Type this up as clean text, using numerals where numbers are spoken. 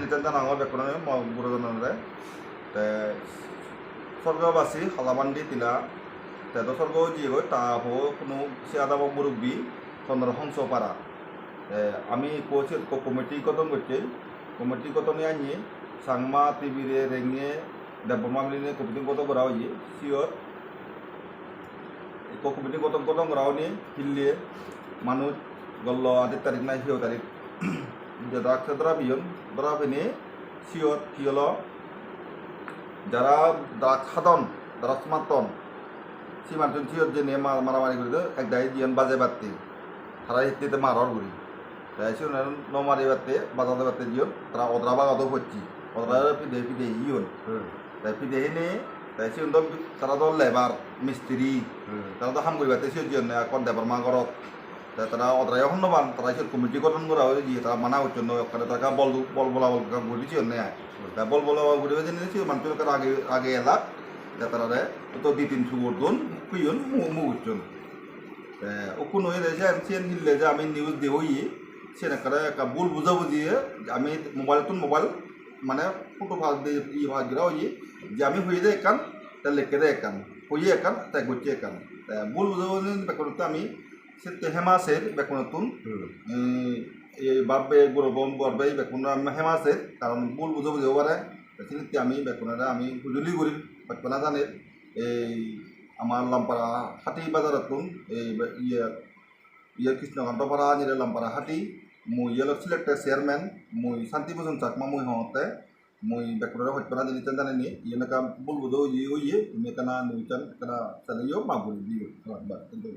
দিতেন জানাঙর বেকুনে গুরুজনরে স্বর্গবাসী হালাবান্ডি তিলা তেতো স্বর্গ জিয়ে তা হো কোনো সে আদাব মুরব্বী চন্দ্র হংস পাড়া আমি কোচ কমিটি গঠন করছি কমিটি গঠনে আনি সাংমা টিভিরে রেঙে দেবমা মিলিনে কমিটি গঠন করা হয়ে সিওর কমিটি গঠন করা হয়নি হিল্লিয়ে মানুষ গল্ল আদি তারিখ না হিও তারিখ দ্রাক্ষা দ্রা বিয়ন দ্রা ফেনে সিওর কি হলো যারা খাদন যারা স্মার্টন সীমান্তন সিওর যে নিয়ে মারামারি করে এক দায় জিয়ন বাজে বাড়তে তারা হিতে মারর গুড়ি তাই সে নমারি বাড়তে বাজাতে বাড়তে জিয়ন তারা অদরা বাগাদও হচ্ছি অদরা পিদে ইয়ন তাই পিদে হেনে তাই সে তারা তো লেবার মিস্ত্রি তারা তো হাম করি বাড়তে সে জিয়ন এখন দেবার মা ঘরত তারা অদরাই হন্যবান তারা সে কমিটি গঠন করা হয়ে গিয়ে তারা মানা হচ্ছে ওখানে তারা বল বলা ঘুরি চিয়ন নেয় তা বল বলা ঘুরি হয়ে জেনেছি মানুষের আগে এলাক তারা তো দুই তিন সুবর্ধন কুইন মুগুচ্ছন ওকুন হয়ে রয়েছে সেন হিললে যে আমি নিউজ দিই সেন একটা ভুল বুঝাবুঝিয়ে আমি মোবাইল মানে ফটো ভাগ দিয়ে ভাগ গিরা হই যে আমি হয়ে দেয় একান তা লেখে দেয় একান হইয়ে একান তাই গুছিয়ে একান ভুল বুঝাবুঝি বেকরতে আমি সে হেমাসের বেকনতুন এই বাব্বে গরবম বরবে বেকুন হেমাসের কারণ ভুল বুঝাবুঝি হবারে সেক্ষেত্রে আমি বেকুনারে আমি হুজুলি করি বেকুনা জানে এই আমার লাম্পারা হাটি বাজারতুন এই ইয়ে কৃষ্ণকান্ত পাড়া নিরে লাম্পারা হাটি মুই ইয়েল সিলেক্টেড চেয়ারম্যান মুই শান্তিভূষণ চাকমা মুই হতে মুই বেকুনারে হত্যা দিতে জানি ইয়েনাকা ভুল বুঝো ইয়ে ইয়ে তুমি কেনা নিউচান কেনা চালিয়েও মাগুরি দিও কিন্তু